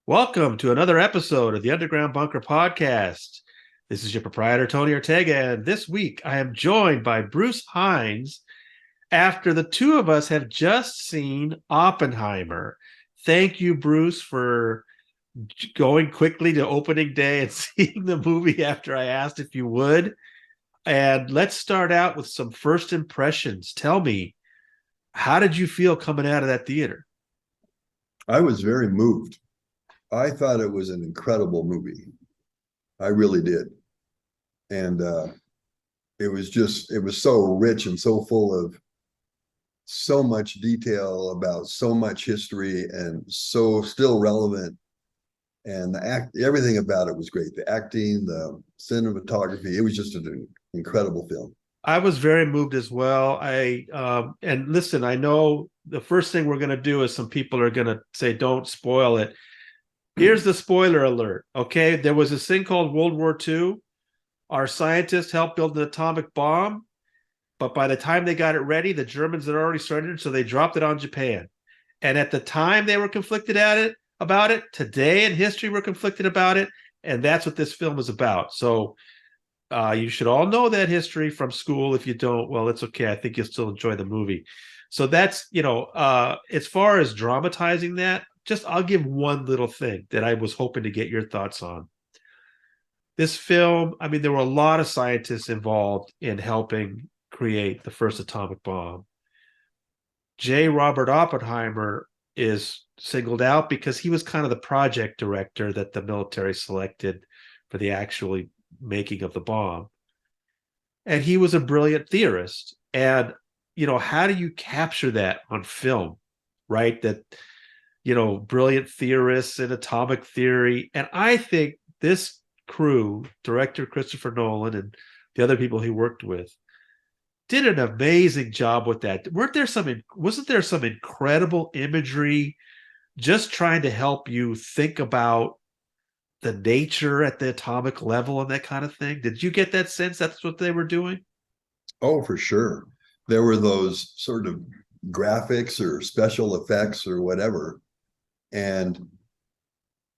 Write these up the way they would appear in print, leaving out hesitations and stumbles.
Welcome to another episode of the Underground Bunker Podcast. This is your proprietor, Tony Ortega, and this week I am joined by Bruce Hines after the two of us have just seen Oppenheimer. Thank you, Bruce, for going quickly to opening day and seeing the movie after I asked if you would. And let's start out with some first impressions. Tell me, how did you feel coming out of that theater? I was very moved. I thought it was an incredible movie. I really did. And it was so rich and so full of so much detail about so much history and so still relevant. And everything about it was great. The acting, the cinematography, it was just an incredible film. I was very moved as well. And listen, I know the first thing we're going to do is some people are going to say, don't spoil it. Here's the spoiler alert. Okay. There was this thing called World War II. Our scientists helped build an atomic bomb. But by the time they got it ready, the Germans had already started. So they dropped it on Japan. And at the time they were conflicted about it. Today in history, we're conflicted about it. And that's what this film is about. So you should all know that history from school. If you don't, well, it's okay. I think you'll still enjoy the movie. So that's, as far as dramatizing that, I'll give one little thing that I was hoping to get your thoughts on. This film, I mean, there were a lot of scientists involved in helping create the first atomic bomb. J. Robert Oppenheimer is singled out because he was kind of the project director that the military selected for the actually making of the bomb. And he was a brilliant theorist. And, how do you capture that on film, right? That, brilliant theorists in atomic theory. And I think this crew, director Christopher Nolan and the other people he worked with, did an amazing job with that. Wasn't there some incredible imagery just trying to help you think about the nature at the atomic level and that kind of thing? Did you get that sense that's what they were doing? Oh, for sure. There were those sort of graphics or special effects or whatever. And,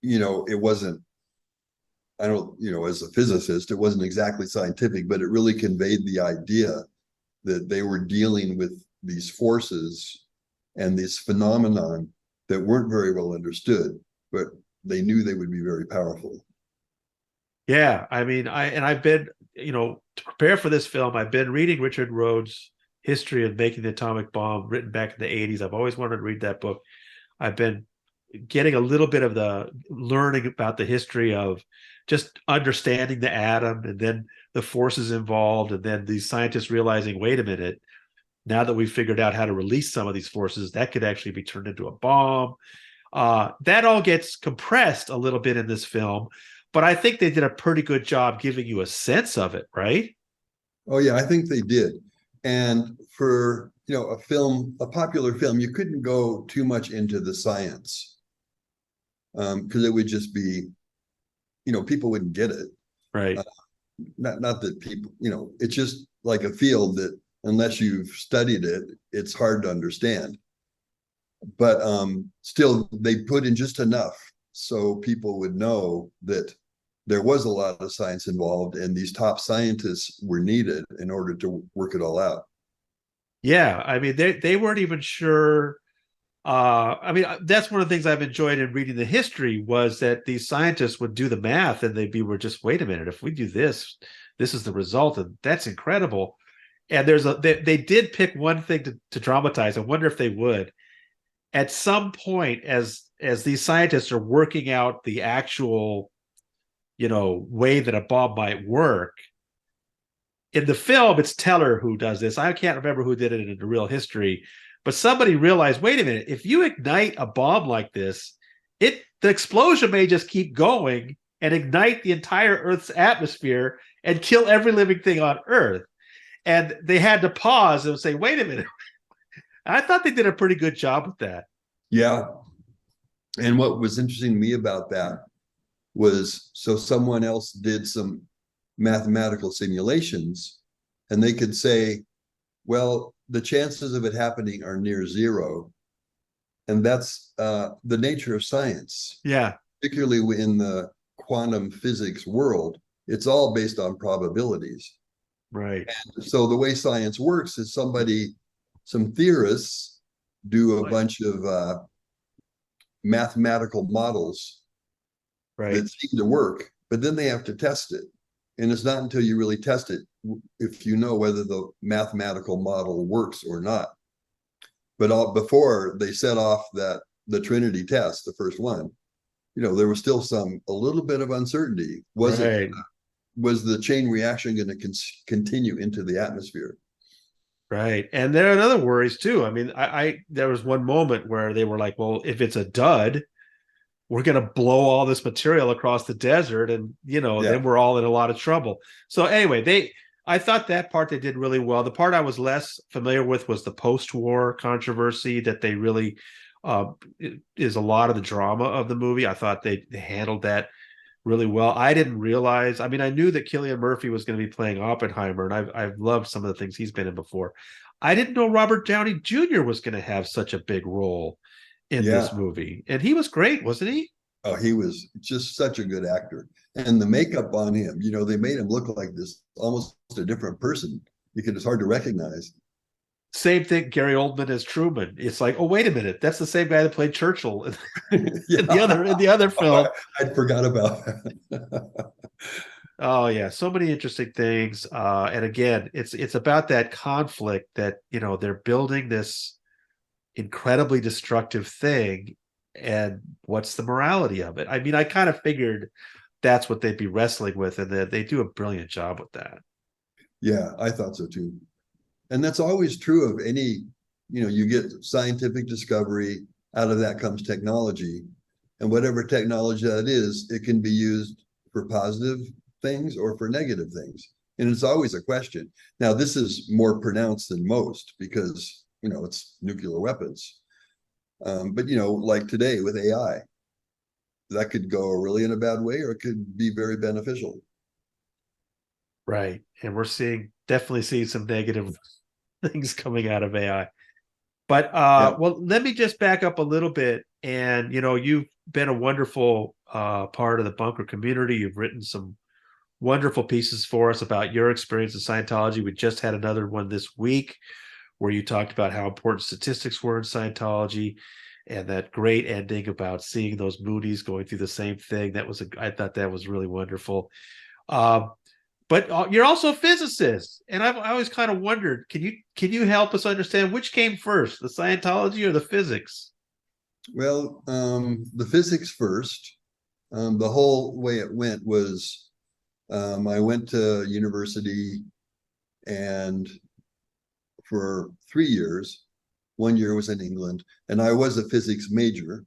it wasn't, as a physicist, it wasn't exactly scientific, but it really conveyed the idea that they were dealing with these forces and this phenomenon that weren't very well understood, but they knew they would be very powerful. Yeah, I mean, I've been, to prepare for this film, I've been reading Richard Rhodes' History of Making the Atomic Bomb, written back in the 80s. I've always wanted to read that book. I've been getting a little bit of the learning about the history of just understanding the atom and then the forces involved, and then these scientists realizing, wait a minute, now that we've figured out how to release some of these forces, that could actually be turned into a bomb. That all gets compressed a little bit in this film, but I think they did a pretty good job giving you a sense of it, right? Oh yeah, I think they did. And for a popular film, you couldn't go too much into the science because it would just be, people wouldn't get it. Right. Not that people, it's just like a field that unless you've studied it, it's hard to understand. But still, they put in just enough so people would know that there was a lot of science involved and these top scientists were needed in order to work it all out. Yeah, I mean, they weren't even sure. That's one of the things I've enjoyed in reading the history was that these scientists would do the math and were just, wait a minute, if we do this, this is the result, and that's incredible. And they did pick one thing to dramatize. I wonder if they would. At some point, as these scientists are working out the actual, way that a bomb might work, in the film, it's Teller who does this. I can't remember who did it in the real history, but somebody realized, wait a minute, if you ignite a bomb like this, the explosion may just keep going and ignite the entire Earth's atmosphere and kill every living thing on Earth. And they had to pause and say, wait a minute. I thought they did a pretty good job with that. Yeah. And what was interesting to me about that was so someone else did some mathematical simulations and they could say, well, the chances of it happening are near zero. And that's the nature of science. Yeah. particularly in the quantum physics world, it's all based on probabilities. Right. So the way science works is some theorists do a bunch of mathematical models Right. that seem to work, but then they have to test it. And it's not until you really test it if you know whether the mathematical model works or not. But before they set off the Trinity test, the first one, there was still a little bit of uncertainty. Right. Was the chain reaction going to continue into the atmosphere? Right. And there are other worries too. I mean, I there was one moment where they were like, well, if it's a dud, we're going to blow all this material across the desert, and Yeah, then we're all in a lot of trouble. So anyway, I thought that part they did really well. The part I was less familiar with was the post-war controversy that they really is a lot of the drama of the movie. I thought they handled that really well. I didn't realize. I mean, I knew that Cillian Murphy was going to be playing Oppenheimer, and I've loved some of the things he's been in before. I didn't know Robert Downey Jr. was going to have such a big role in this yeah. movie, and he was great, wasn't he? Oh, he was just such a good actor. And the makeup on him, they made him look like this almost a different person. It's hard to recognize. Same thing, Gary Oldman as Truman. It's like, oh, wait a minute, that's the same guy that played Churchill in, Yeah. in the other film. I forgot about that. Oh yeah, so many interesting things. And again, it's about that conflict that they're building this incredibly destructive thing, and what's the morality of it? I mean, I kind of figured that's what they'd be wrestling with, and that they do a brilliant job with that. Yeah, I thought so too. And that's always true of any, you get scientific discovery, out of that comes technology. And whatever technology that is, it can be used for positive things or for negative things. And it's always a question. Now, this is more pronounced than most because, it's nuclear weapons. But, like today with AI, that could go really in a bad way or it could be very beneficial. Right. And we're definitely seeing some negative things coming out of AI. But Yeah. well, let me just back up a little bit. And you've been a wonderful part of the bunker community. You've written some wonderful pieces for us about your experience in Scientology. We just had another one this week where you talked about how important statistics were in Scientology, and that great ending about seeing those Moonies going through the same thing. I thought that was really wonderful. Um, but you're also a physicist, and I always kind of wondered, can you help us understand which came first, the Scientology or the physics? Well, the physics first. The whole way it went was I went to university and for 3 years, 1 year was in England, and I was a physics major.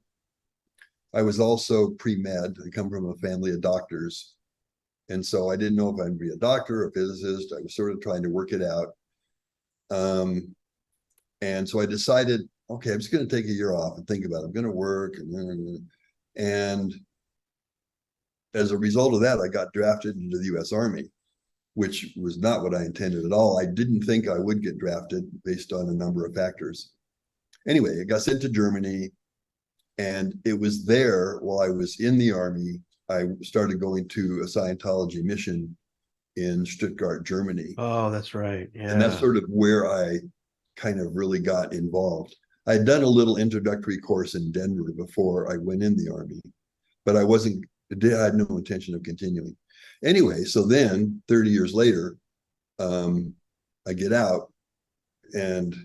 I was also pre-med. I come from a family of doctors. And so I didn't know if I'd be a doctor or a physicist. I was sort of trying to work it out. And so I decided, okay, I'm just going to take a year off and think about it. I'm going to work. And as a result of that, I got drafted into the US Army, which was not what I intended at all. I didn't think I would get drafted based on a number of factors. Anyway, I got sent to Germany, and it was there while I was in the Army, I started going to a Scientology mission in Stuttgart, Germany. Oh, that's right. And that's Yeah. sort of where I kind of really got involved. I had done a little introductory course in Denver before I went in the Army, but I had no intention of continuing. Anyway, so then 30 years later, I get out and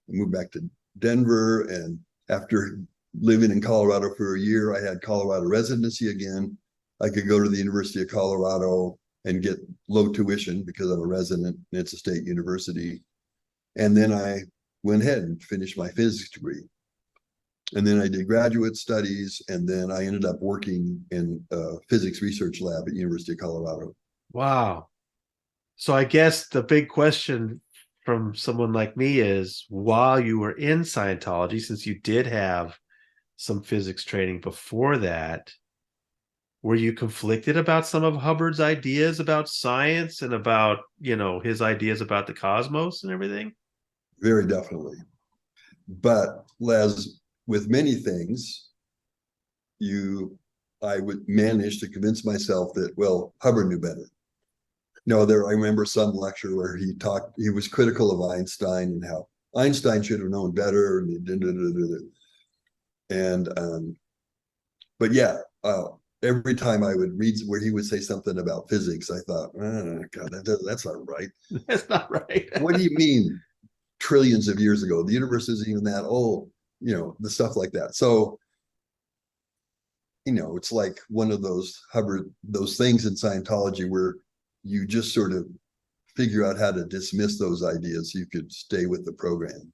move back to Denver. And after living in Colorado for a year, I had Colorado residency again. I could go to the University of Colorado and get low tuition because I'm a resident and it's a state university. And then I went ahead and finished my physics degree. And then I did graduate studies, and then I ended up working in a physics research lab at University of Colorado. Wow. So I guess the big question from someone like me is, while you were in Scientology, since you did have some physics training before that, were you conflicted about some of Hubbard's ideas about science and about, his ideas about the cosmos and everything? Very definitely. But as with many things, you I would manage to convince myself that, well, Hubbard knew better. No, I remember some lecture where he was critical of Einstein and how Einstein should have known better. But yeah, every time I would read where he would say something about physics, I thought, oh, God, that's not right. That's not right. What do you mean trillions of years ago? The universe isn't even that old, the stuff like that. So, it's like one of those things in Scientology where you just sort of figure out how to dismiss those ideas. You could stay with the program.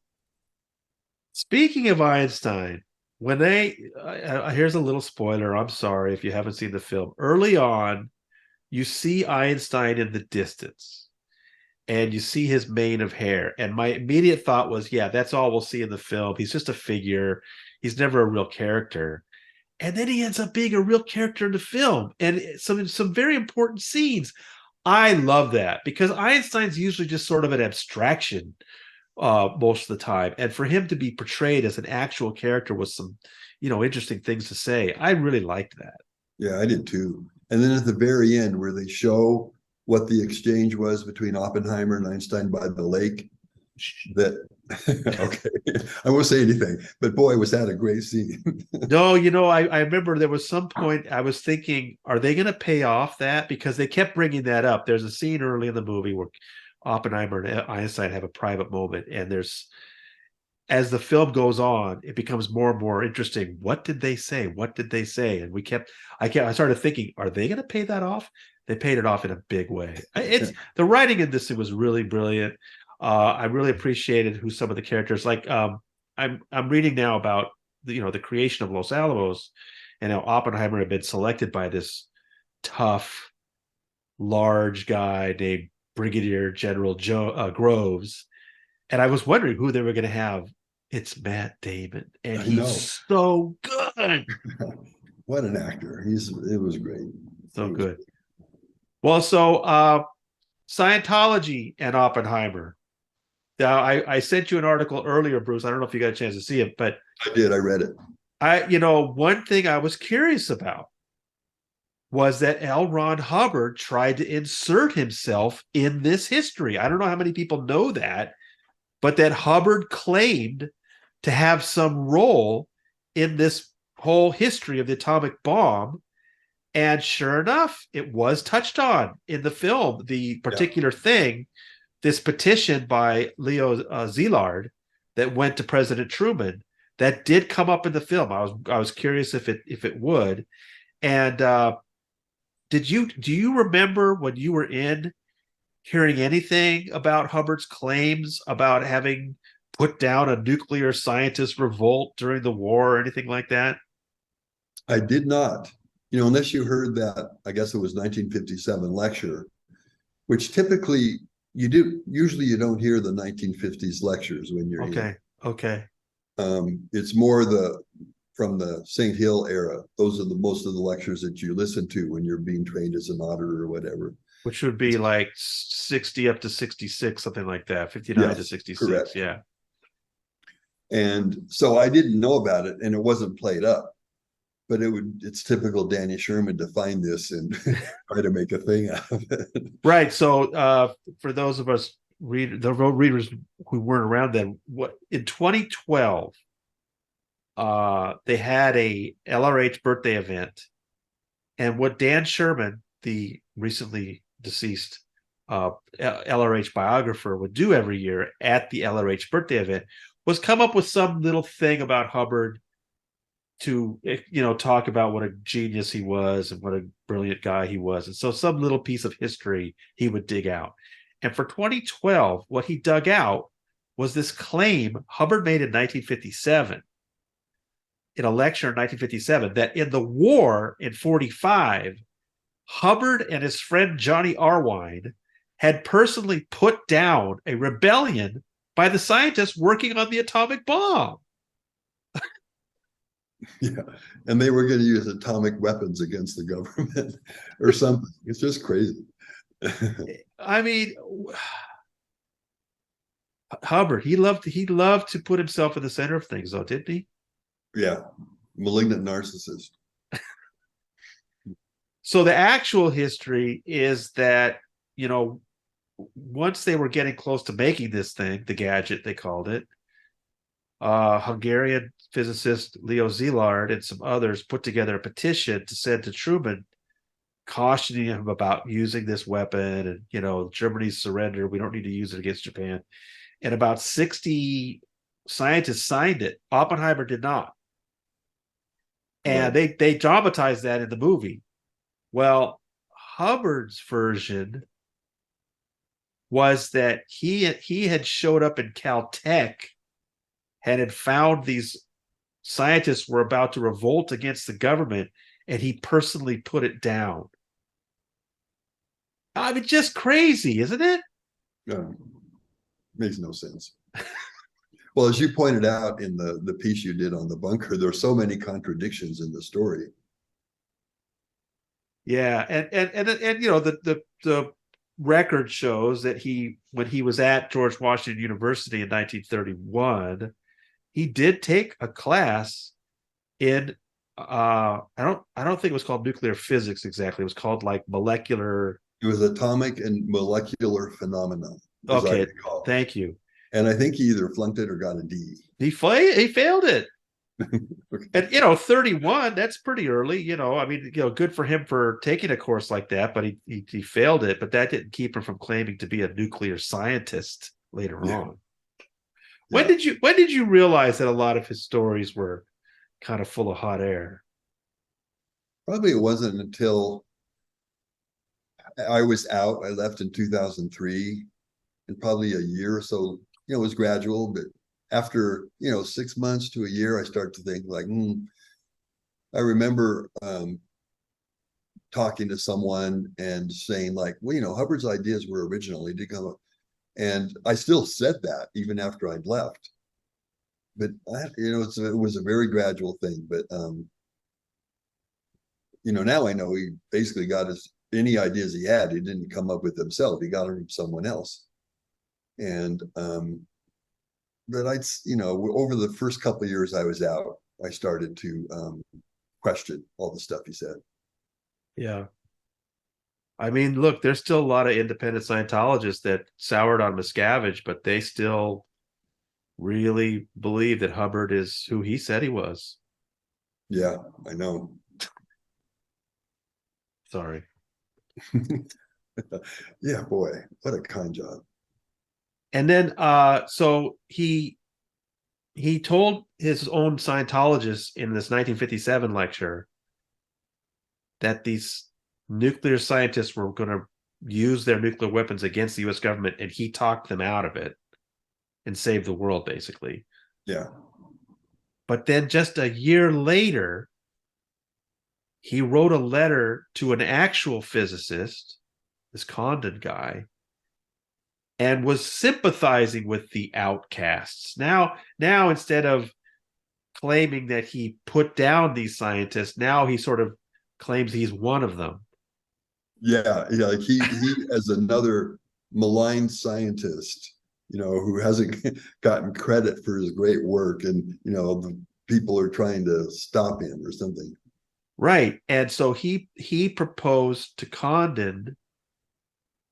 Speaking of Einstein, when here's a little spoiler. I'm sorry if you haven't seen the film. Early on, you see Einstein in the distance and you see his mane of hair. And my immediate thought was, yeah, that's all we'll see in the film. He's just a figure. He's never a real character. And then he ends up being a real character in the film and some very important scenes. I love that because Einstein's usually just sort of an abstraction most of the time. And for him to be portrayed as an actual character with some, interesting things to say, I really liked that. Yeah, I did too. And then at the very end, where they show what the exchange was between Oppenheimer and Einstein by the lake, that okay, I won't say anything, but boy, was that a great scene. No, I remember there was some point I was thinking, are they going to pay off that? Because they kept bringing that up. There's a scene early in the movie where Oppenheimer and Einstein have a private moment, and as the film goes on, it becomes more and more interesting. What did they say? What did they say? And I started thinking, are they going to pay that off? They paid it off in a big way. The writing in this was really brilliant. I really appreciated who some of the characters like. I'm reading now about the creation of Los Alamos, and how Oppenheimer had been selected by this tough, large guy named Brigadier General Groves, and I was wondering who they were going to have. It's Matt Damon, and he's so good. What an actor! It was great. So good. Well, so Scientology and Oppenheimer. Now, I sent you an article earlier, Bruce. I don't know if you got a chance to see it, but I did. I read it. One thing I was curious about was that L. Ron Hubbard tried to insert himself in this history. I don't know how many people know that, but that Hubbard claimed to have some role in this whole history of the atomic bomb. And sure enough, it was touched on in the film, the particular thing, this petition by Leo Szilard that went to President Truman, that did come up in the film. I was curious if it would. And do you remember when you were in hearing anything about Hubbard's claims about having put down a nuclear scientist revolt during the war or anything like that? I did not. Unless you heard that, I guess it was 1957 lecture, which typically you do. Usually you don't hear the 1950s lectures when you're here. Okay. It's more from the St. Hill era. Those are most of the lectures that you listen to when you're being trained as an auditor or whatever. Which would be like 60 up to 66, something like that, 59 to 66. Correct. Yeah. And so I didn't know about it, and it wasn't played up. But it's typical Danny Sherman to find this and try to make a thing out of it. Right. So for those of us readers who weren't around then, in 2012, they had a LRH birthday event. And what Dan Sherman, the recently deceased LRH biographer, would do every year at the LRH birthday event was come up with some little thing about Hubbard to talk about what a genius he was and what a brilliant guy he was. And so some little piece of history he would dig out. And for 2012, what he dug out was this claim Hubbard made in 1957, in a lecture in 1957, that in the war in 45, Hubbard and his friend Johnny Arwine had personally put down a rebellion by the scientists working on the atomic bomb. Yeah, and they were going to use atomic weapons against the government or something. It's just crazy. I mean, Hubbard, he loved to put himself in the center of things, though, didn't he? Yeah, malignant narcissist. So the actual history is that, you know, once they were getting close to making this thing, the gadget they called it, Hungarian physicist Leo Szilard and some others put together a petition to send to Truman, cautioning him about using this weapon, and, you know, Germany's surrender. We don't need to use it against Japan. And about 60 scientists signed it. Oppenheimer did not. And they dramatized that in the movie. Well, Hubbard's version was that he had showed up in Caltech and had found these scientists were about to revolt against the government, and he personally put it down. I mean, just crazy, isn't it? Makes no sense. Well, as you pointed out in the piece you did on the bunker, there are so many contradictions in the story. Yeah, and you know, the record shows that when he was at George Washington University in 1931, he did take a class in I don't think it was called nuclear physics exactly. It was called like molecular. It was atomic and molecular phenomena, as I Okay, recall. thank you. And I think he either flunked it or got a D. He failed it. Okay. And, you know, 31, that's pretty early, you know. I mean, you know, good for him for taking a course like that, but he failed it. But that didn't keep him from claiming to be a nuclear scientist later on. When did you realize that a lot of his stories were kind of full of hot air? Probably it wasn't until I was out. I left in 2003, and probably a year or so, you know, it was gradual, but after, you know, 6 months to a year, I start to think like, I remember talking to someone and saying like, well, you know, Hubbard's ideas were originally to come up. And I still said that even after I'd left. But, you know, it was a very gradual thing. But, you know, now I know he basically got any ideas he had, he didn't come up with himself. He got them from someone else. And, but you know, over the first couple of years I was out, I started to question all the stuff he said. Yeah. I mean, look, there's still a lot of independent Scientologists that soured on Miscavige, but they still really believe that Hubbard is who he said he was. Yeah, I know. Sorry. Yeah, boy, what a con job. And then so he told his own Scientologists in this 1957 lecture that these nuclear scientists were going to use their nuclear weapons against the US government, and he talked them out of it and saved the world, basically. Yeah. But then just a year later, he wrote a letter to an actual physicist, this Condon guy, and was sympathizing with the outcasts. Now instead of claiming that he put down these scientists, now he sort of claims he's one of them. Yeah, like he as another maligned scientist, you know, who hasn't gotten credit for his great work, and you know, the people are trying to stop him or something. Right. And so he proposed to Condon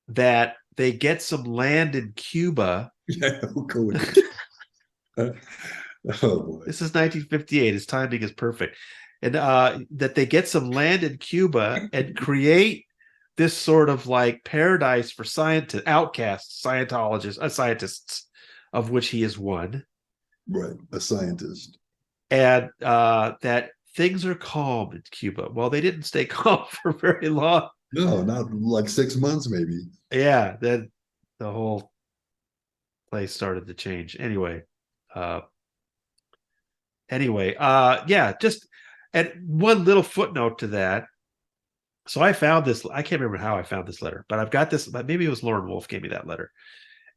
that they get some land in Cuba. Yeah, we'll go with it. Oh boy. This is 1958. His timing is perfect. And that they get some land in Cuba and create this sort of like paradise for scientists, outcasts, Scientologists, scientists, of which he is one. Right, a scientist. And that things are calm in Cuba. Well, they didn't stay calm for very long. No, not like 6 months, maybe. Yeah, then the whole place started to change. Anyway, yeah, just and one little footnote to that. So I found this. I can't remember how I found this letter, but I've got this. Maybe it was Lauren Wolf gave me that letter,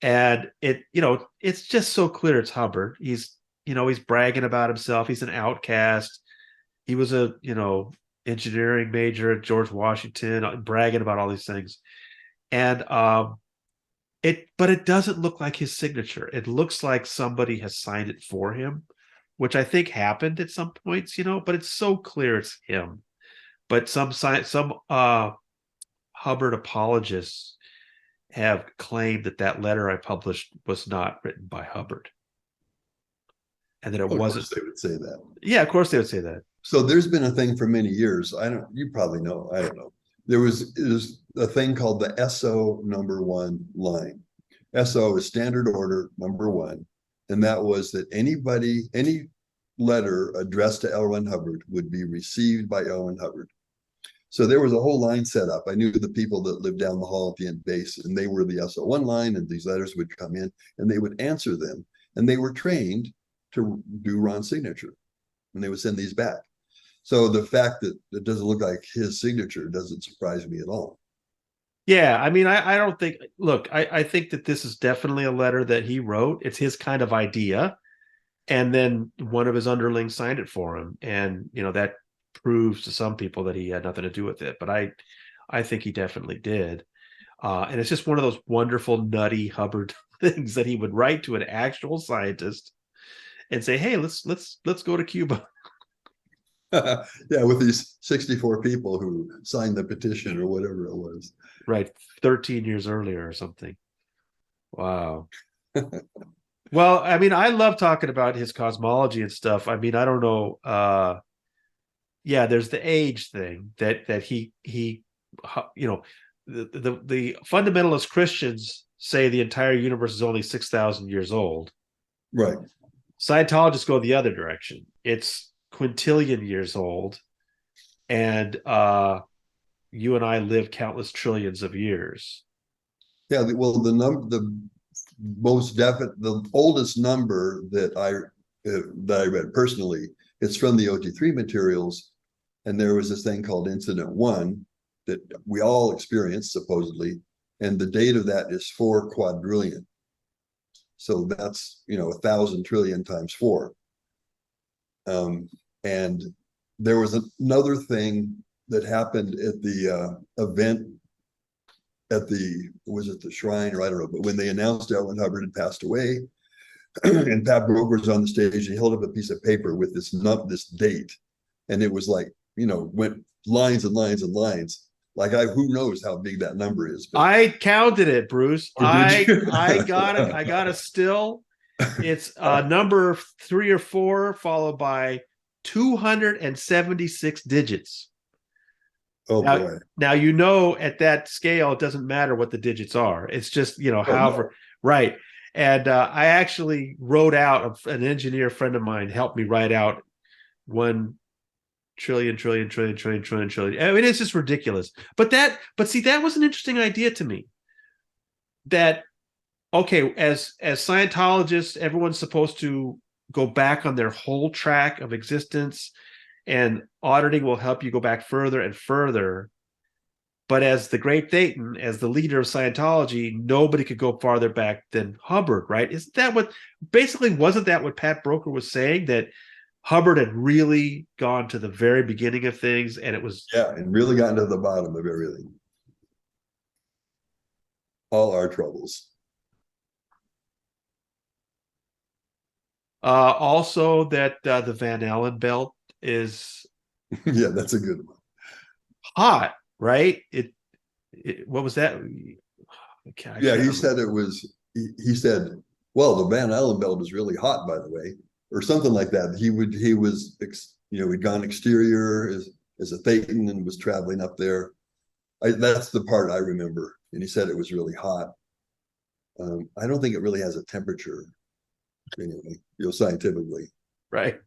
and it, you know, it's just so clear it's Hubbard. He's, you know, he's bragging about himself. He's an outcast. He was a, you know, engineering major at George Washington, bragging about all these things, and but it doesn't look like his signature. It looks like somebody has signed it for him, which I think happened at some points, you know. But it's so clear it's him. but some Hubbard apologists have claimed that that letter I published was not written by Hubbard, and that it Of wasn't. course they would say that. Yeah, of course they would say that. So there's been a thing for many years. You probably know, I don't know. There's a thing called the SO number one line. SO is standard order number one. And that was that any letter addressed to L. Ron Hubbard would be received by L. Ron Hubbard. So there was a whole line set up. I knew the people that lived down the hall at the end base, and they were the SO1 line, and these letters would come in, and they would answer them. And they were trained to do Ron's signature, and they would send these back. So the fact that it doesn't look like his signature doesn't surprise me at all. Yeah, I mean, I don't think. Look, I think that this is definitely a letter that he wrote. It's his kind of idea, and then one of his underlings signed it for him, and that proves to some people that he had nothing to do with it. But I think he definitely did. And it's just one of those wonderful, nutty Hubbard things that he would write to an actual scientist and say, "Hey, let's go to Cuba." Yeah, with these 64 people who signed the petition or whatever it was. Right, 13 years earlier or something. Wow. Well, I mean, I love talking about his cosmology and stuff. I mean, I don't know. Yeah, there's the age thing that he the fundamentalist Christians say the entire universe is only 6,000 years old. Right. Scientologists go the other direction. It's quintillion years old, and you and I live countless trillions of years. Yeah, well, the most definite, the oldest number that I read personally, it's from the OT3 materials, and there was this thing called Incident 1 that we all experienced supposedly, and the date of that is 4 quadrillion. So that's 1,000 trillion times 4. And there was another thing that happened at the event at the shrine, or I don't know, but when they announced L. Ron Hubbard had passed away, and Pat Broker was on the stage, he held up a piece of paper with this date, and it was like, went lines and lines and lines. Like who knows how big that number is? But I counted it, Bruce. I got it. I got a still. It's number 3 or 4 followed by 276 digits. Oh boy. Now, at that scale, it doesn't matter what the digits are. It's just, however, no. Right. And I actually wrote out, an engineer friend of mine helped me write out 1 trillion, trillion, trillion, trillion, trillion, trillion. I mean, it's just ridiculous. But see, that was an interesting idea to me. That, okay, as Scientologists, everyone's supposed to go back on their whole track of existence, and auditing will help you go back further and further. But as the great Thetan, as the leader of Scientology, nobody could go farther back than Hubbard, right? Isn't that wasn't that what Pat Broker was saying? That Hubbard had really gone to the very beginning of things, and it was... Yeah, and really gotten to the bottom of everything. All our troubles. Also that the Van Allen belt is... Yeah, that's a good one. Hot, right? It what was that? He said it was, he said, well, the Van Allen belt is really hot, by the way, or something like that. He'd gone exterior as a Thetan and was traveling up there. That's the part I remember. And he said it was really hot. I don't think it really has a temperature, anyway, scientifically. Right.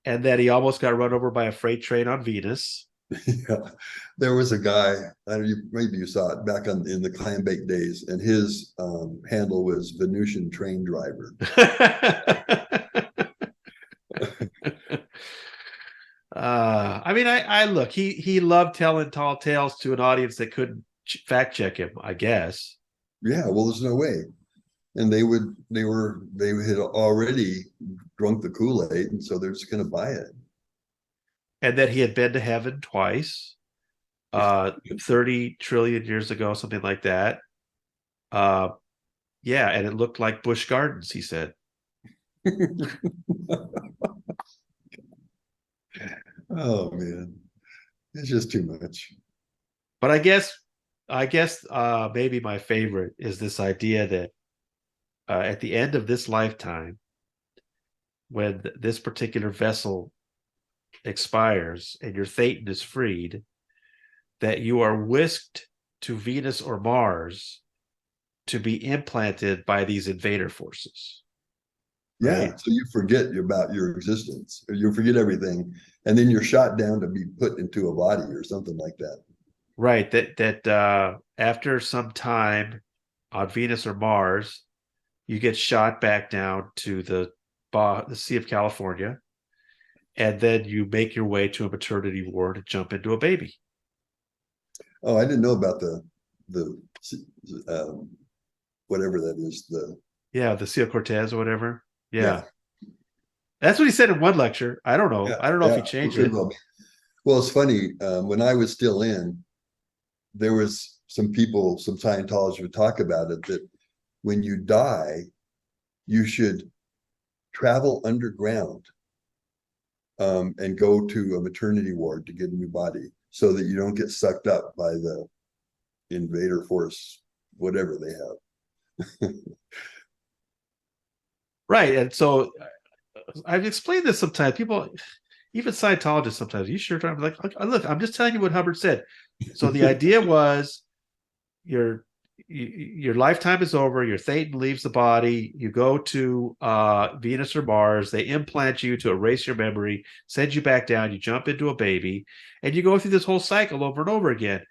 And that he almost got run over by a freight train on Venus. Yeah, there was a guy, maybe you saw it back in the clam bake days, and his handle was Venusian train driver. I mean, I look, he loved telling tall tales to an audience that couldn't fact check him, I guess. Yeah, well, there's no way. And they had already drunk the Kool-Aid, and so they're just going to buy it. And that he had been to heaven twice, 30 trillion years ago, something like that. Yeah, and it looked like Busch Gardens, he said. Oh, man. It's just too much. But I guess maybe my favorite is this idea that at the end of this lifetime, when this particular vessel expires and your Thetan is freed, that you are whisked to Venus or Mars to be implanted by these invader forces. Yeah. Right? So you forget about your existence, or you forget everything, and then you're shot down to be put into a body or something like that. Right. That after some time on Venus or Mars, you get shot back down to the Sea of California, and then you make your way to a maternity ward to jump into a baby. Oh, I didn't know about the um, whatever that is. The Yeah, the Sea of Cortez or whatever. yeah, Yeah. That's what he said in one lecture. I don't know. yeah, I don't know if yeah. he It changed could it. well be. Well, it's funny. When I was still in, there was some people, some Scientologists would talk about it that when you die, you should travel underground and go to a maternity ward to get a new body so that you don't get sucked up by the invader force, whatever they have. Right. And so I've explained this sometimes. People, even Scientologists sometimes, you sure? I'm like, look, I'm just telling you what Hubbard said. So the idea was your your lifetime is over, your Thetan leaves the body, you go to Venus or Mars, they implant you to erase your memory, send you back down, you jump into a baby, and you go through this whole cycle over and over again.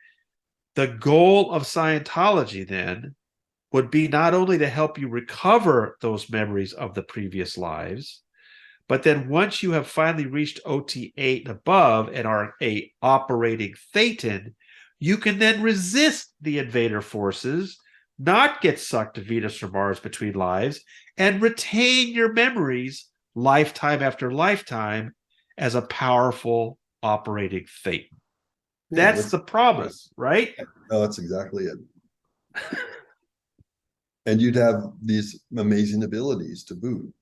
The goal of Scientology then would be not only to help you recover those memories of the previous lives, but then once you have finally reached OT8 and above and are a operating Thetan, you can then resist the invader forces, not get sucked to Venus or Mars between lives, and retain your memories lifetime after lifetime as a powerful operating Thetan. Yeah, That's the promise, right? no, that's exactly it. And you'd have these amazing abilities to boot.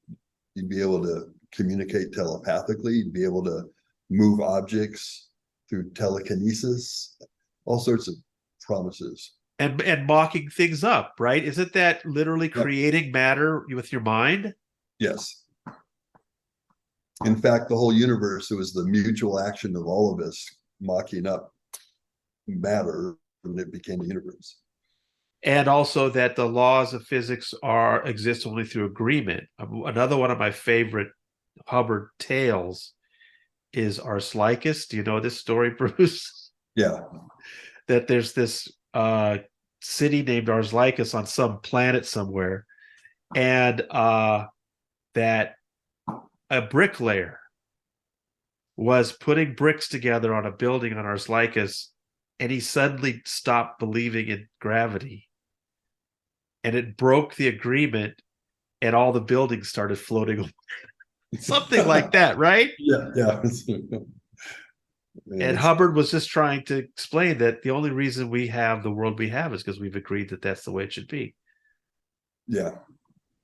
You'd be able to communicate telepathically, you'd be able to move objects through telekinesis, all sorts of promises. And mocking things up, right? Isn't that literally Yep. creating matter with your mind? Yes. In fact, the whole universe, it was the mutual action of all of us mocking up matter, and it became a universe. And also that the laws of physics are exist only through agreement. Another one of my favorite Hubbard tales is Ars Laicus. Do you know this story, Bruce? Yeah. That there's this city named Ars Laicus on some planet somewhere, and that a bricklayer was putting bricks together on a building on Ars Laicus, and he suddenly stopped believing in gravity, and it broke the agreement, and all the buildings started floating away. Something like that, right? Yeah, yeah. And It's, Hubbard was just trying to explain that the only reason we have the world we have is because we've agreed that that's the way it should be. yeah.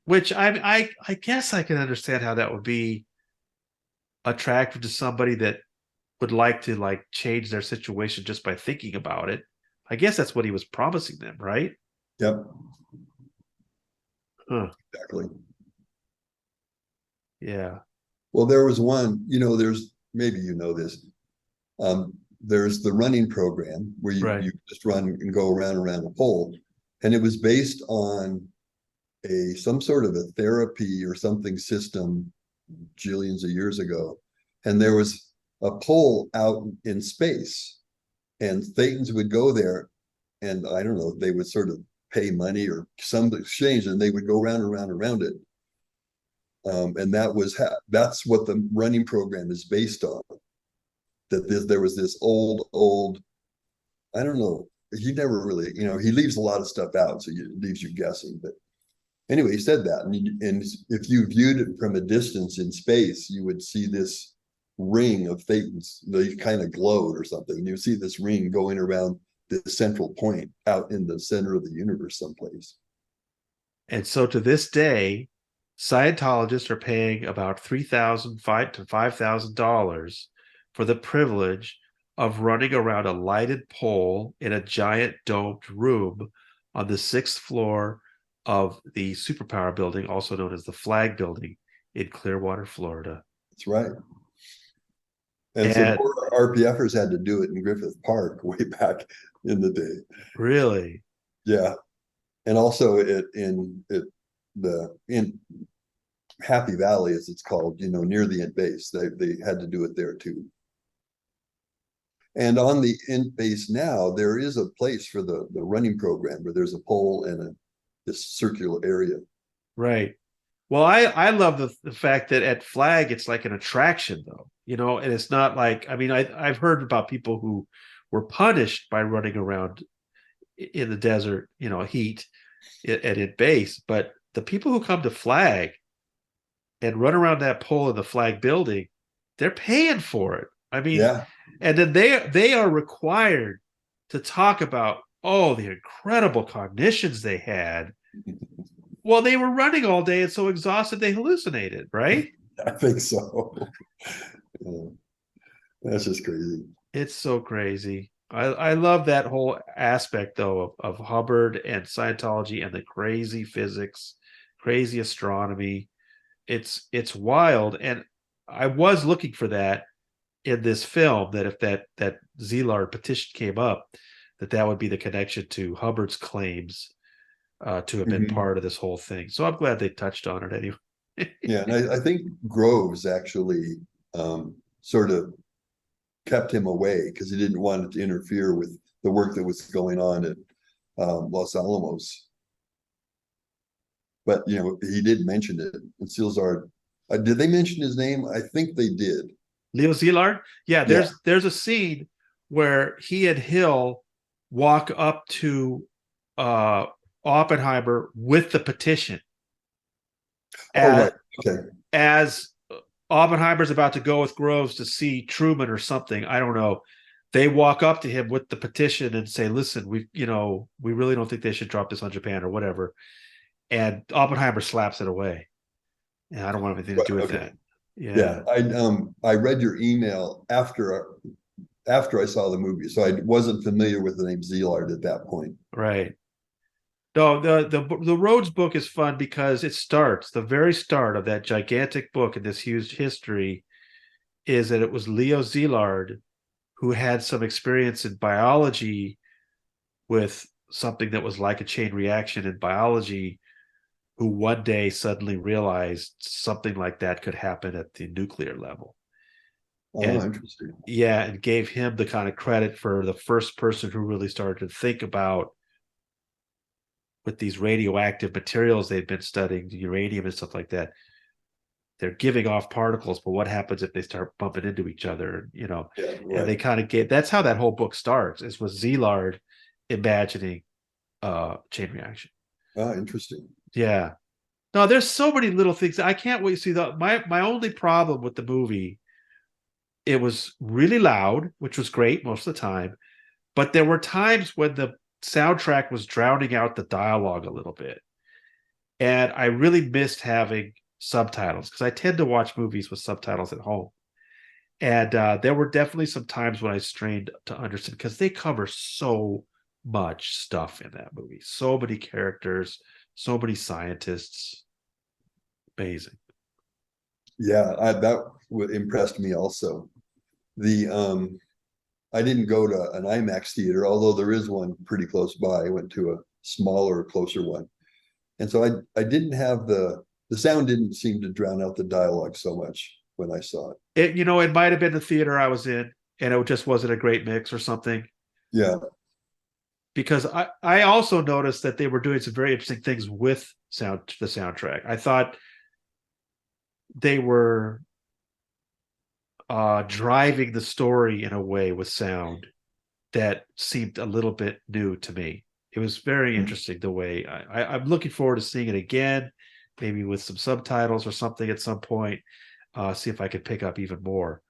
Which I guess I can understand how that would be attractive to somebody that would like to like change their situation just by thinking about it. I guess that's what he was promising them, right? Yep. Huh. Exactly. Yeah. Well, there was one, there's maybe you know this. There's the running program where Right. you just run and go around a pole. And it was based on some sort of a therapy or something system jillions of years ago. And there was a pole out in space, and Thetans would go there, and I don't know, they would sort of pay money or some exchange, and they would go round and round around it. And that's what the running program is based on. That there was this old, I don't know, he never really, he leaves a lot of stuff out, so it leaves you guessing. But anyway, he said that, and if you viewed it from a distance in space, you would see this ring of Thetans. They kind of glowed or something. You see this ring going around the central point out in the center of the universe someplace. And so to this day, Scientologists are paying about $3,000 to $5,000 for the privilege of running around a lighted pole in a giant domed room on the 6th floor of the superpower building, also known as the Flag Building in Clearwater, Florida. That's right. And some And poor RPFers had to do it in Griffith Park way back in the day. really, Yeah. And also in Happy Valley, as it's called, near the Int base, they had to do it there too. And on the Int base now, there is a place for the running program where there's a pole and this circular area. right. Well, I love the fact that at Flag it's like an attraction though, and it's not like, I mean, I've heard about people who were punished by running around in the desert, heat at Int base, but the people who come to Flag and run around that pole in the Flag Building, they're paying for it. I mean, Yeah. and then they are required to talk about, oh, the incredible cognitions they had. Well, they were running all day and so exhausted they hallucinated, right? I think so. Yeah. That's just crazy. It's so crazy. I love that whole aspect though of Hubbard and Scientology and the crazy physics, crazy astronomy. It's wild, and I was looking for that in this film, that if that Szilard petition came up, that would be the connection to Hubbard's claims to have been part of this whole thing. So I'm glad they touched on it anyway. Yeah, and I think Groves actually sort of kept him away because he didn't want it to interfere with the work that was going on at Los Alamos. But he did mention it. And Szilard, did they mention his name? I think they did. Leo Szilard? Yeah, there's a scene where he and Hill walk up to Oppenheimer with the petition. Right. Okay. As Oppenheimer's about to go with Groves to see Truman or something, I don't know. They walk up to him with the petition and say, "Listen, we really don't think they should drop this on Japan or whatever." And Oppenheimer slaps it away. And I don't want anything to do with that. Yeah. I read your email after I saw the movie, so I wasn't familiar with the name Szilard at that point. Right. No, the Rhodes book is fun because the very start of that gigantic book and this huge history is that it was Leo Szilard who had some experience in biology with something that was like a chain reaction in biology, who one day suddenly realized something like that could happen at the nuclear level. Oh, interesting. Yeah, and gave him the kind of credit for the first person who really started to think about, with these radioactive materials they've been studying, uranium and stuff like that, they're giving off particles, but what happens if they start bumping into each other? Yeah, right. And they kind of that's how that whole book starts, is with Szilard imagining chain reaction. Oh, interesting. Yeah. No, there's so many little things. I can't wait to see my only problem with the movie, it was really loud, which was great most of the time, but there were times when the soundtrack was drowning out the dialogue a little bit. And I really missed having subtitles because I tend to watch movies with subtitles at home. And there were definitely some times when I strained to understand, because they cover so much stuff in that movie. So many characters, so many scientists. Amazing. Yeah, that impressed me also. I didn't go to an IMAX theater, although there is one pretty close by. I went to a smaller, closer one. And so I didn't have the sound didn't seem to drown out the dialogue so much when I saw it. It might have been the theater I was in, and it just wasn't a great mix or something. Yeah. Because I also noticed that they were doing some very interesting things with the soundtrack. I thought they were driving the story in a way with sound that seemed a little bit new to me. It was very interesting the way I'm looking forward to seeing it again, maybe with some subtitles or something at some point. See if I could pick up even more.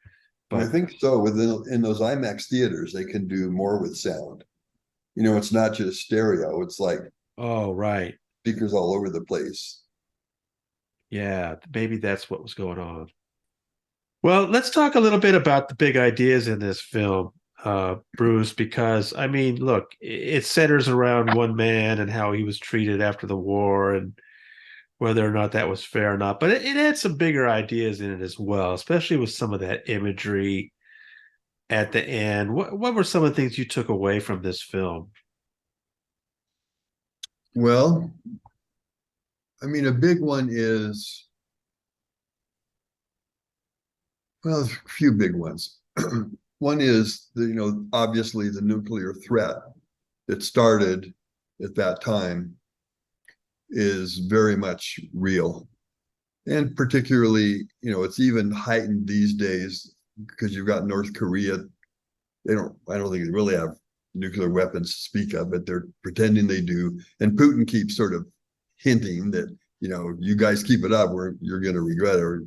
But I think so. In those IMAX theaters, they can do more with sound. It's not just stereo. It's like, oh, right, speakers all over the place. Yeah, maybe that's what was going on. Well, let's talk a little bit about the big ideas in this film. Bruce, because I mean, look, it centers around one man and how he was treated after the war and whether or not that was fair or not. But it had some bigger ideas in it as well, especially with some of that imagery at the end. What were some of the things you took away from this film? Well, I mean, a big one is, well, a few big ones. One is the, obviously the nuclear threat that started at that time is very much real. And particularly, it's even heightened these days because you've got North Korea. I don't think they really have nuclear weapons to speak of, but they're pretending they do. And Putin keeps sort of hinting that, you guys keep it up, you're going to regret it.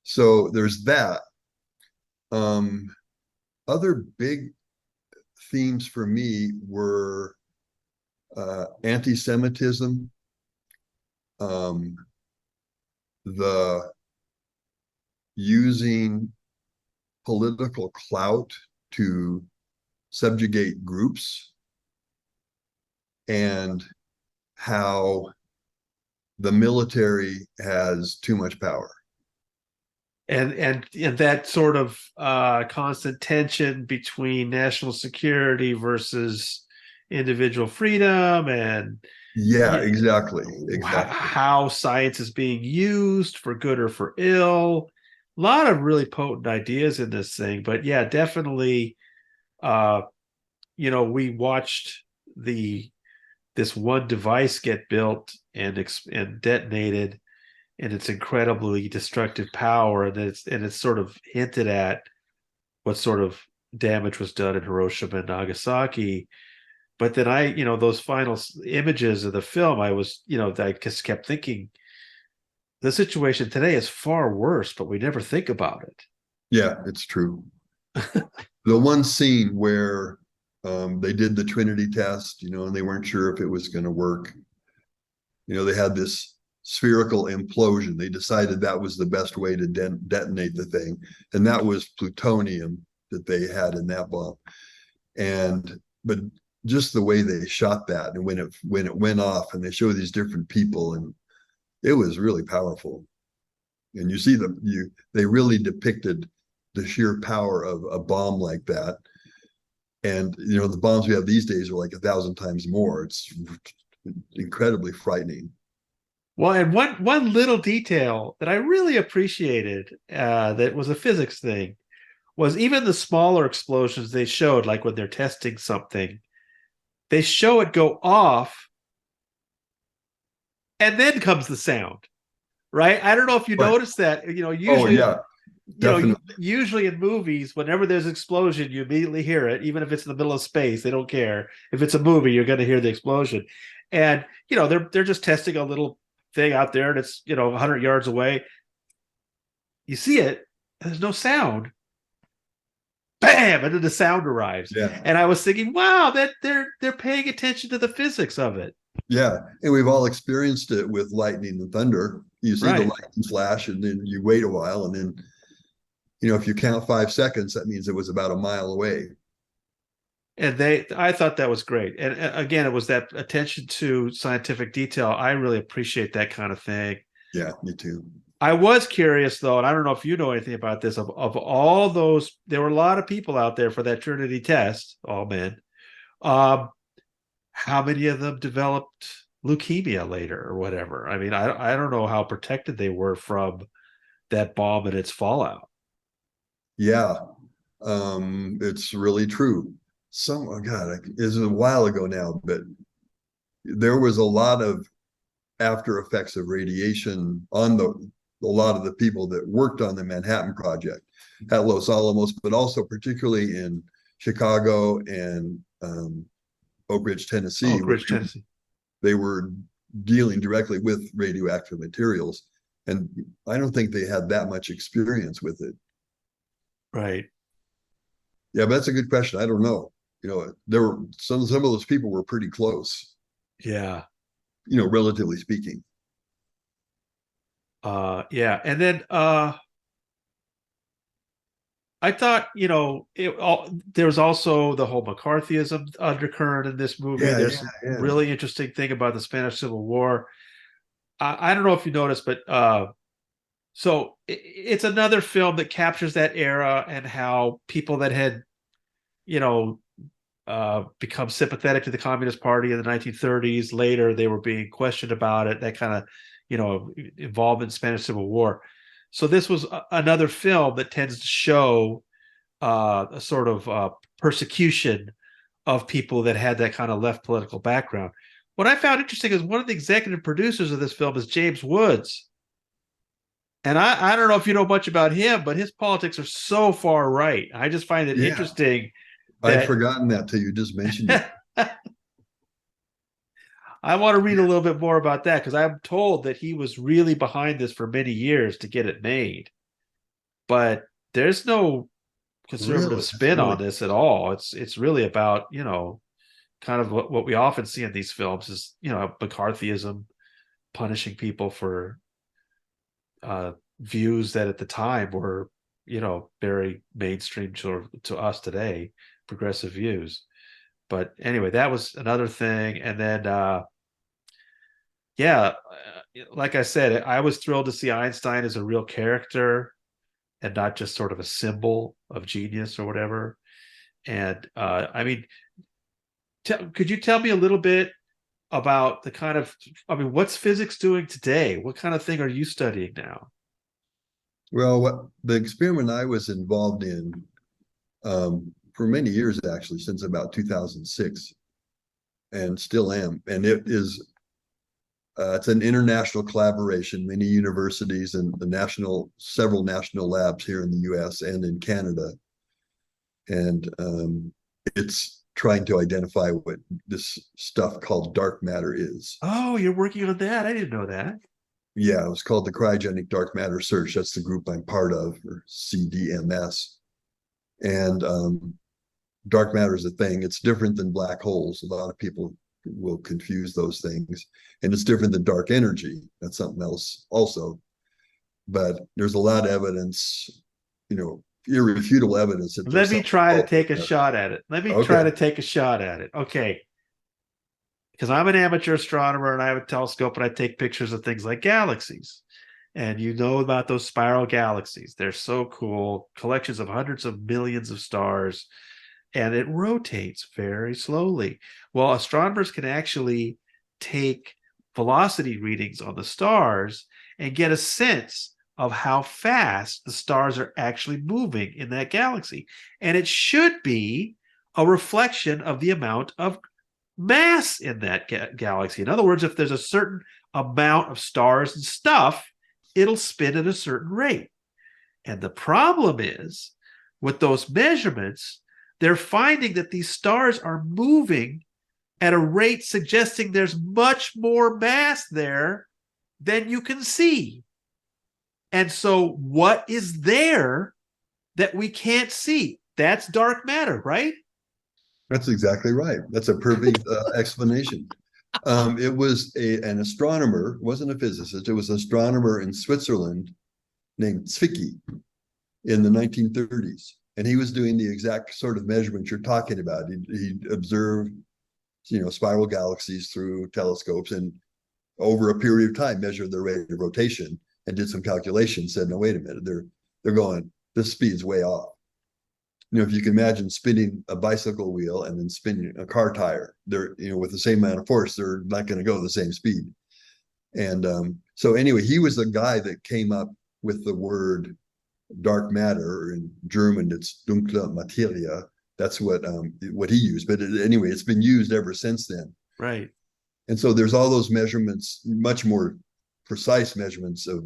So there's that. Other big themes for me were anti-Semitism, um, the using political clout to subjugate groups, and how the military has too much power. And that sort of constant tension between national security versus individual freedom, and Yeah, exactly. how science is being used for good or for ill. A lot of really potent ideas in this thing, but yeah, definitely. Uh, we watched the this one device get built and detonated, and its incredibly destructive power, and it's sort of hinted at what sort of damage was done in Hiroshima and Nagasaki. But then those final images of the film, I just kept thinking the situation today is far worse, but we never think about it. Yeah, it's true. The one scene where they did the Trinity test, and they weren't sure if it was going to work. They had this spherical implosion. They decided that was the best way to detonate the thing, and that was plutonium that they had in that bomb. But just the way they shot that, and when it went off, and they show these different people, and it was really powerful. And you see they really depicted the sheer power of a bomb like that. And the bombs we have these days are like 1,000 times more. It's incredibly frightening. Well, and one little detail that I really appreciated, that was a physics thing, was even the smaller explosions they showed, like when they're testing something, they show it go off, and then comes the sound, right? I don't know if you Right. noticed that. Oh Usually, yeah, definitely. usually in movies, whenever there's an explosion, you immediately hear it, even if it's in the middle of space. They don't care. If it's a movie, you're going to hear the explosion. And they're just testing a little thing out there, and it's 100 yards away. You see it, there's no sound. Bam, and then the sound arrives. Yeah, And I was thinking, wow, that they're paying attention to the physics of it. yeah. And we've all experienced it with lightning and thunder. You see the Right. lightning flash, and then you wait a while, and then if you count 5 seconds, that means it was about a mile away. And I thought that was great. And again, it was that attention to scientific detail. I really appreciate that kind of thing. Yeah, me too. I was curious though, and I don't know if you know anything about this, of all those, there were a lot of people out there for that Trinity test, all men. Um, how many of them developed leukemia later or whatever? I mean, I don't know how protected they were from that bomb and its fallout. Yeah, it's really true. Oh God, it's a while ago now, but there was a lot of after effects of radiation on a lot of the people that worked on the Manhattan Project at Los Alamos, but also particularly in Chicago and Oak Ridge, Tennessee, Oak where Ridge, Tennessee. they were dealing directly with radioactive materials. And I don't think they had that much experience with it. Right. Yeah, but that's a good question. I don't know. There were some of those people were pretty close, Yeah. relatively speaking. Yeah. And then I thought, there was also the whole McCarthyism undercurrent in this movie. Yeah, There's yeah, some yeah. really interesting thing about the Spanish Civil War. I don't know if you noticed, but so it's another film that captures that era and how people that had, you know, become sympathetic to the Communist Party in the 1930s. Later, they were being questioned about it. That kind of, involvement in Spanish Civil War. So this was another film that tends to show a sort of persecution of people that had that kind of left political background. What I found interesting is one of the executive producers of this film is James Woods. And I don't know if you know much about him, but his politics are so far right. I just find it Yeah. interesting I'd that forgotten that till you just mentioned it. I want to read a little bit more about that because I'm told that he was really behind this for many years to get it made. But there's no conservative Really? That's spin on really this at all. It's really about, kind of what we often see in these films is, McCarthyism, punishing people for views that at the time were, very mainstream to us today, progressive views. But anyway, that was another thing. And then, yeah, like I said, I was thrilled to see Einstein as a real character and not just sort of a symbol of genius or whatever. And I mean, could you tell me a little bit about the kind of, I mean, what's physics doing today? What kind of thing are you studying now? well. What the experiment I was involved in for many years, actually, since about 2006, and still am. And it is it's an international collaboration, many universities and several national labs here in the U.S. and in Canada, and it's trying to identify what this stuff called dark matter is. Oh, you're working on that. I didn't know that. Yeah, it was called the Cryogenic Dark Matter Search. That's the group I'm part of, or CDMS. And dark matter is a thing. It's different than black holes. A lot of people will confuse those things. And it's different than dark energy. That's something else also. But there's a lot of evidence, irrefutable evidence that Let there's me something try to called take a dark shot at it. Let me matter. try to Okay. take a shot at it. Okay. Because I'm an amateur astronomer and I have a telescope and I take pictures of things like galaxies. And you know about those spiral galaxies. They're so cool, collections of hundreds of millions of stars, and it rotates very slowly. Well, astronomers can actually take velocity readings on the stars and get a sense of how fast the stars are actually moving in that galaxy. And it should be a reflection of the amount of mass in that galaxy. In other words, if there's a certain amount of stars and stuff, it'll spin at a certain rate. And the problem is with those measurements, they're finding that these stars are moving at a rate suggesting there's much more mass there than you can see. And so, what is there that we can't see? That's dark matter, right? That's exactly right. That's a perfect explanation. It was an astronomer, wasn't a physicist. It was an astronomer in Switzerland named Zwicky in the 1930s. And he was doing the exact sort of measurements you're talking about. He observed, spiral galaxies through telescopes and over a period of time measured their rate of rotation and did some calculations, said, no, wait a minute, they're going, this speed's way off. If you can imagine spinning a bicycle wheel and then spinning a car tire, they're, with the same amount of force, they're not going to go the same speed. And so anyway, he was the guy that came up with the word dark matter. In German, it's dunkle Materie. That's what he used. But anyway, it's been used ever since then. Right. And so there's all those measurements, much more precise measurements of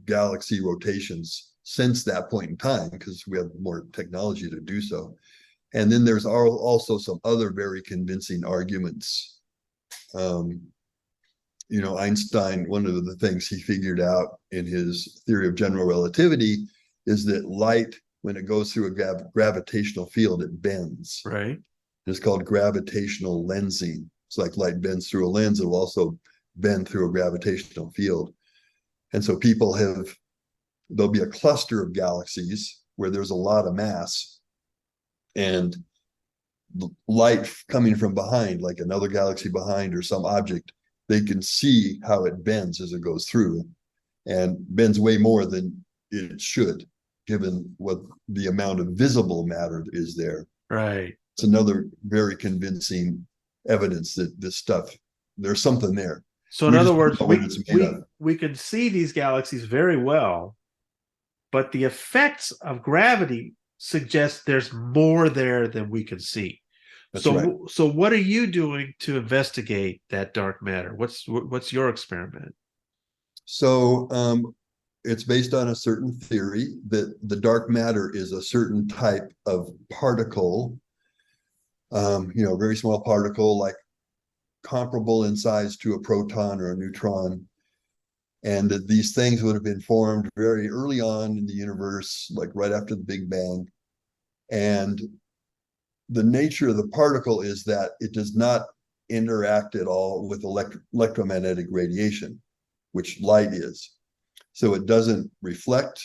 galaxy rotations since that point in time, because we have more technology to do so. And then there's also some other very convincing arguments. Einstein, one of the things he figured out in his theory of general relativity is that light, when it goes through a gravitational field, it bends. Right. It's called gravitational lensing. It's like light bends through a lens, it will also bend through a gravitational field. And so there'll be a cluster of galaxies where there's a lot of mass and light coming from behind, like another galaxy behind or some object, they can see how it bends as it goes through, and bends way more than it should, given what the amount of visible matter is there. Right. It's another very convincing evidence that this stuff, there's something there. So in We other just don't words, know what it's made of. we can see these galaxies very well, but the effects of gravity suggest there's more there than we can see. That's right. So what are you doing to investigate that dark matter? What's your experiment? So it's based on a certain theory that the dark matter is a certain type of particle, very small particle, like comparable in size to a proton or a neutron. And that these things would have been formed very early on in the universe, like right after the Big Bang. And the nature of the particle is that it does not interact at all with electromagnetic radiation, which light is. So it doesn't reflect,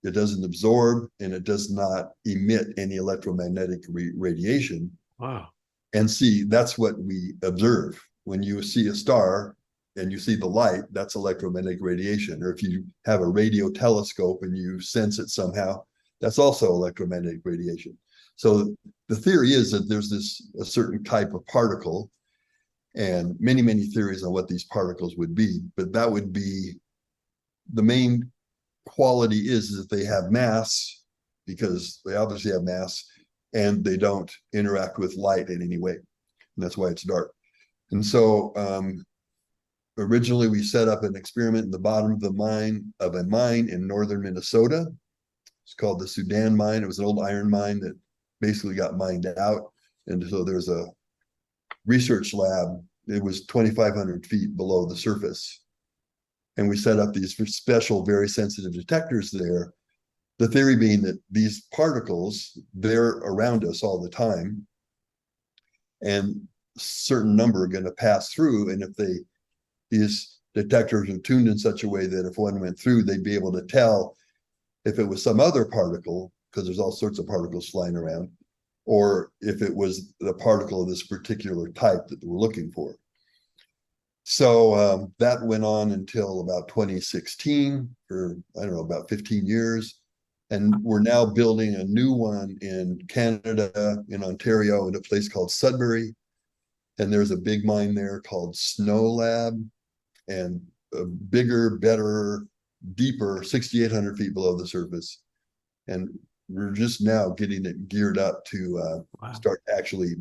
it doesn't absorb, and it does not emit any electromagnetic radiation. Wow. And see, that's what we observe. When you see a star and you see the light, that's electromagnetic radiation. Or if you have a radio telescope and you sense it somehow, that's also electromagnetic radiation. So the theory is that there's a certain type of particle, and many, many theories on what these particles would be, but that would be the main quality is that they have mass, because they obviously have mass, and they don't interact with light in any way. And that's why it's dark. And so originally we set up an experiment in the bottom of a mine in northern Minnesota. It's called the Sudan mine. It was an old iron mine that basically got mined out. And so there's a research lab. It was 2,500 feet below the surface. And we set up these special, very sensitive detectors there. The theory being that these particles, they're around us all the time. And a certain number are going to pass through. And if these detectors are tuned in such a way that if one went through, they'd be able to tell if it was some other particle, because there's all sorts of particles flying around, or if it was the particle of this particular type that we're looking for. So that went on until about 2016, for, I don't know, about 15 years. And we're now building a new one in Canada, in Ontario, in a place called Sudbury. And there's a big mine there called Snow Lab, and a bigger, better, deeper, 6,800 feet below the surface. And we're just now getting it geared up to start actually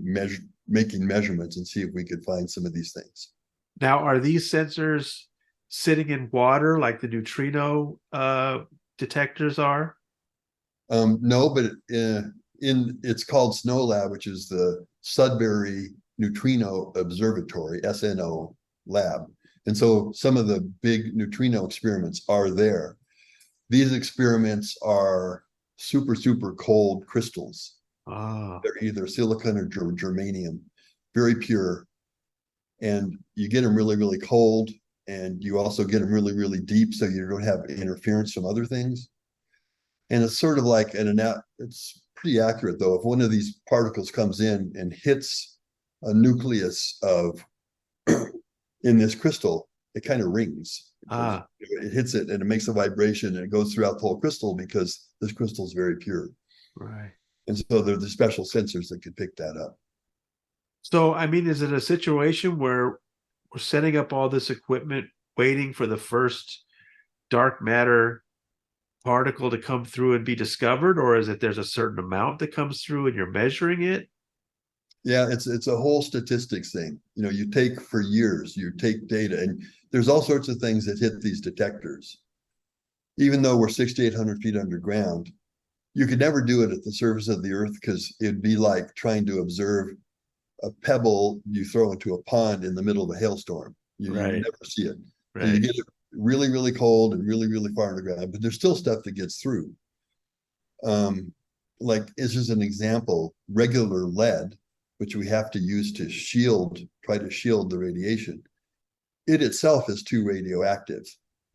making measurements and see if we could find some of these things. Now, are these sensors sitting in water like the neutrino detectors are? No, but it's called Snow Lab, which is the Sudbury Neutrino Observatory, SNO lab. And so some of the big neutrino experiments are there. These experiments are super, super cold crystals. They're either silicon or germanium, very pure. And you get them really, really cold, and you also get them really, really deep, so you don't have interference from other things. And it's sort of like it's pretty accurate though. If one of these particles comes in and hits a nucleus in this crystal, it kind of rings. It hits it and it makes a vibration, and it goes throughout the whole crystal because this crystal is very pure. Right. And so there are the special sensors that could pick that up. So, I mean, is it a situation where we're setting up all this equipment, waiting for the first dark matter particle to come through and be discovered, or is it there's a certain amount that comes through and you're measuring it? Yeah, it's a whole statistics thing. You take for years, you take data, and there's all sorts of things that hit these detectors. Even though we're 6,800 feet underground, you could never do it at the surface of the earth, because it'd be like trying to observe a pebble you throw into a pond in the middle of a hailstorm. You never see it. Right. You get it really, really cold and really, really far underground, but there's still stuff that gets through. Like, it's just an example, regular lead, which we have to use to try to shield the radiation. It itself is too radioactive.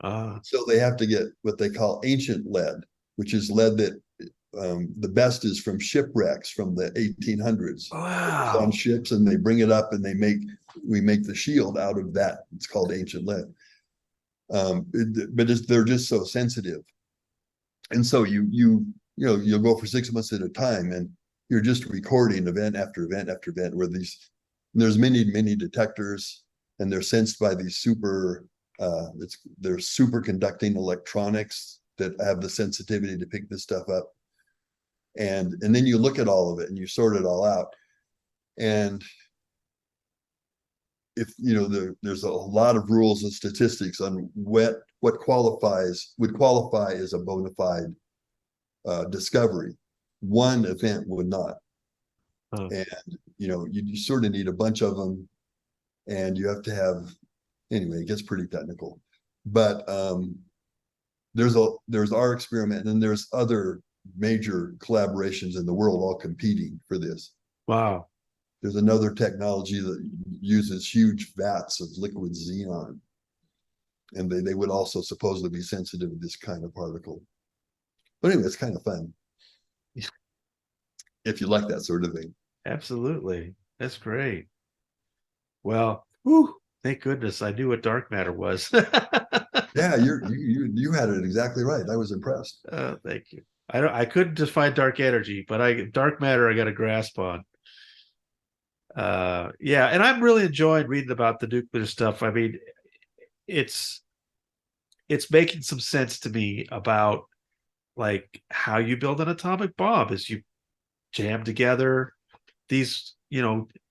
So they have to get what they call ancient lead, which is lead that the best is from shipwrecks from the 1800s. It's on Wow. ships, and they bring it up, and we make the shield out of that. It's called ancient lead. But they're just so sensitive, and so you'll go for 6 months at a time, and you're just recording event after event after event where there's many detectors, and they're sensed by these they're superconducting electronics that have the sensitivity to pick this stuff up. And then you look at all of it and you sort it all out. And if there's a lot of rules and statistics on what would qualify as a bona fide discovery. One event would not. Huh. And you sort of need a bunch of them, and you have to have, anyway, it gets pretty technical. But there's our experiment, and then there's other major collaborations in the world all competing for this. Wow. There's another technology that uses huge vats of liquid xenon, and they would also supposedly be sensitive to this kind of particle. But anyway, it's kind of fun if you like that sort of thing. Absolutely. That's great. Well, whew, thank goodness I knew what dark matter was. Yeah, you had it exactly right. I was impressed. Thank you. I couldn't just find dark energy, but dark matter I got a grasp on. Yeah, and I'm really enjoying reading about the nuclear stuff. I mean, it's making some sense to me about like how you build an atomic bomb is you jam together these,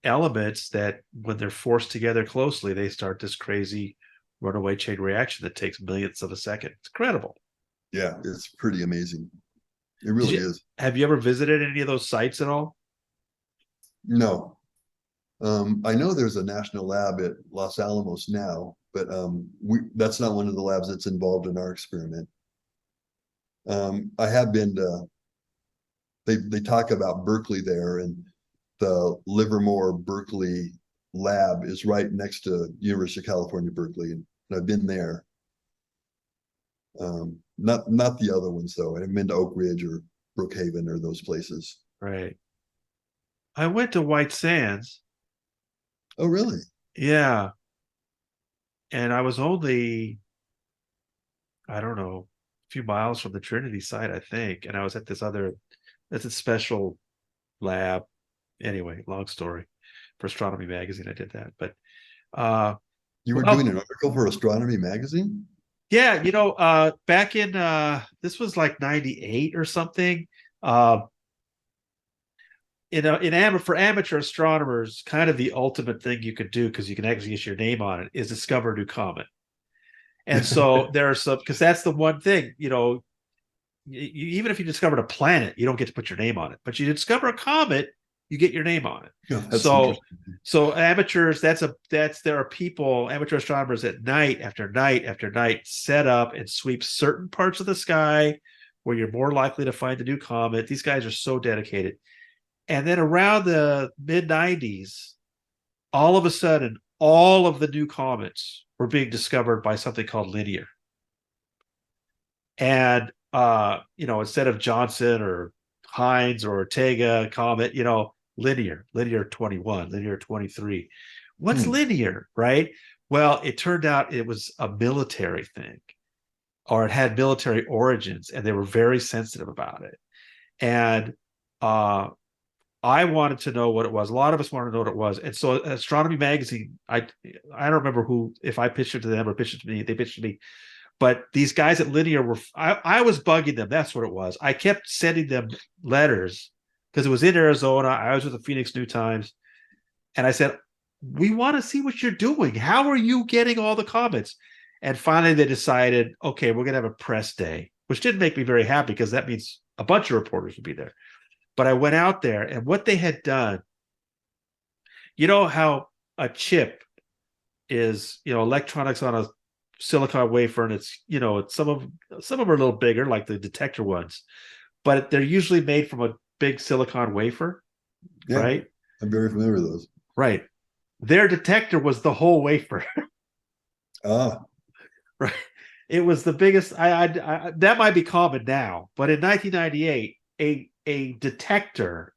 elements that when they're forced together closely, they start this crazy runaway chain reaction that takes millionths of a second. It's incredible. Yeah, it's pretty amazing. It really is. Have you ever visited any of those sites at all? No. I know there's a national lab at Los Alamos now, but that's not one of the labs that's involved in our experiment. I have been to, they talk about Berkeley there, and the Livermore Berkeley lab is right next to University of California, Berkeley, and I've been there. Not the other ones though. I haven't been to Oak Ridge or Brookhaven or those places. Right. I went to White Sands. Oh, really? Yeah. And I was only, I don't know, a few miles from the Trinity site, I think. And I was at that's a special lab. Anyway, long story. For Astronomy Magazine, I did that. But you were doing an article for Astronomy Magazine? Yeah, back in this was like 98 or something. For amateur astronomers, kind of the ultimate thing you could do, because you can actually get your name on it, is discover a new comet. And so there are some, because that's the one thing, even if you discovered a planet, you don't get to put your name on it. But you discover a comet, you get your name on it. Yeah, so amateurs, there are people, amateur astronomers, at night after night after night, set up and sweep certain parts of the sky where you're more likely to find a new comet. These guys are so dedicated. And then around the mid 90s, all of a sudden, all of the new comets were being discovered by something called linear. And instead of Johnson or Hines or Ortega comet, linear 21, linear 23. What's linear, right? Well, it turned out it was a military thing, or it had military origins, and they were very sensitive about it. And I wanted to know what it was. A lot of us wanted to know what it was. And so Astronomy Magazine, I don't remember if I pitched it to them or pitched it to me. They pitched it to me. But these guys at Linear I was bugging them. That's what it was. I kept sending them letters because it was in Arizona. I was with the Phoenix New Times. And I said, we want to see what you're doing. How are you getting all the comments? And finally they decided, okay, we're going to have a press day, which didn't make me very happy because that means a bunch of reporters would be there. But I went out there, and what they had done, how a chip is, electronics on a silicon wafer, and it's, some of them are a little bigger, like the detector ones, but they're usually made from a big silicon wafer, yeah, right? I'm very familiar with those. Right. Their detector was the whole wafer. Right. It was the biggest. I that might be common now, but in 1998, a detector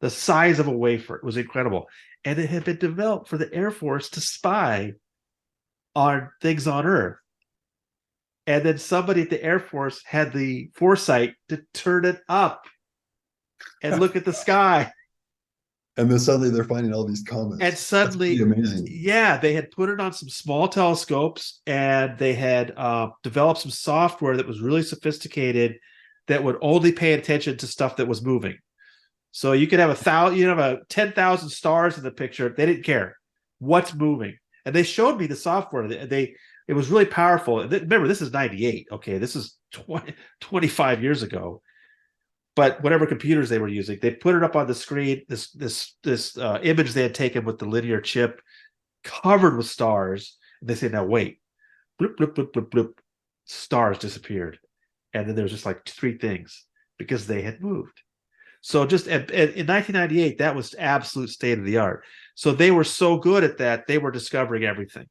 the size of a wafer. It was incredible. And it had been developed for the Air Force to spy on things on Earth. And then somebody at the Air Force had the foresight to turn it up and look at the sky. And then suddenly they're finding all these comets. And suddenly, amazing. yeah, they had put it on some small telescopes, and they had developed some software that was really sophisticated that would only pay attention to stuff that was moving. So you could have 10,000 stars in the picture. They didn't care what's moving. And they showed me the software. It was really powerful. Remember, this is 98. Okay. This is 25 years ago. But whatever computers they were using, they put it up on the screen, this image they had taken with the linear chip covered with stars. And they say, now wait, bloop, bloop, bloop, bloop, bloop. Stars disappeared. And then there was just like three things because they had moved. So just in 1998, that was absolute state of the art. So they were so good at that, they were discovering everything.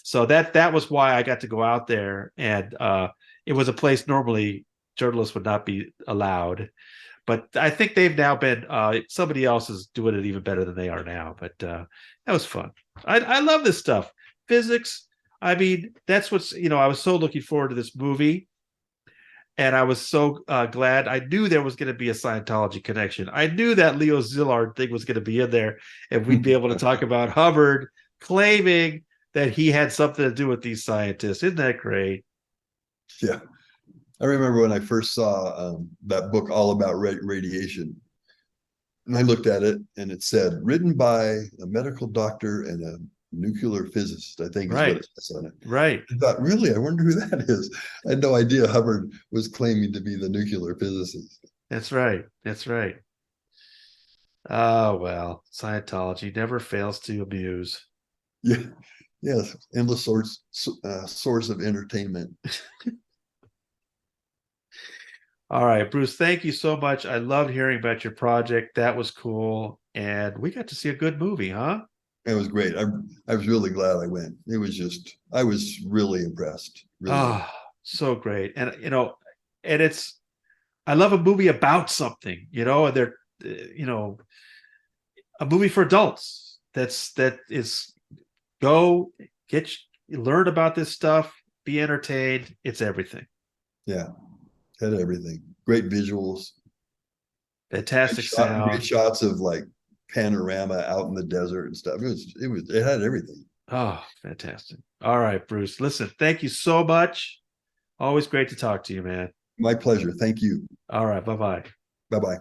So that was why I got to go out there, and it was a place normally journalists would not be allowed. But I think they've now been somebody else is doing it even better than they are now. But that was fun. I love this stuff. Physics. I mean, that's what's I was so looking forward to this movie. And I was so glad. I knew there was going to be a Scientology connection. I knew that Leo Szilard thing was going to be in there, and we'd be able to talk about Hubbard claiming that he had something to do with these scientists. Isn't that great? Yeah. I remember when I first saw that book all about radiation. And I looked at it, and it said, written by a medical doctor and a nuclear physicist, I think is what it says on it. Right. I thought, really? I wonder who that is. I had no idea Hubbard was claiming to be the nuclear physicist. That's right. That's right. Oh, well, Scientology never fails to amuse. Yeah. Yes. Endless source of entertainment. All right, Bruce, thank you so much. I loved hearing about your project. That was cool. And we got to see a good movie, huh? It was great. I was really glad I went. It was just, I was really impressed. Really. Oh, so great. And, and I love a movie about something, and they're, a movie for adults. That is go learn about this stuff, be entertained. It's everything. Yeah. Had everything. Great visuals. Fantastic sound. Great shots of like panorama out in the desert and stuff. It had everything. Oh, fantastic. All right, Bruce. Listen, thank you so much. Always great to talk to you, man. My pleasure. Thank you. All right. Bye-bye. Bye-bye.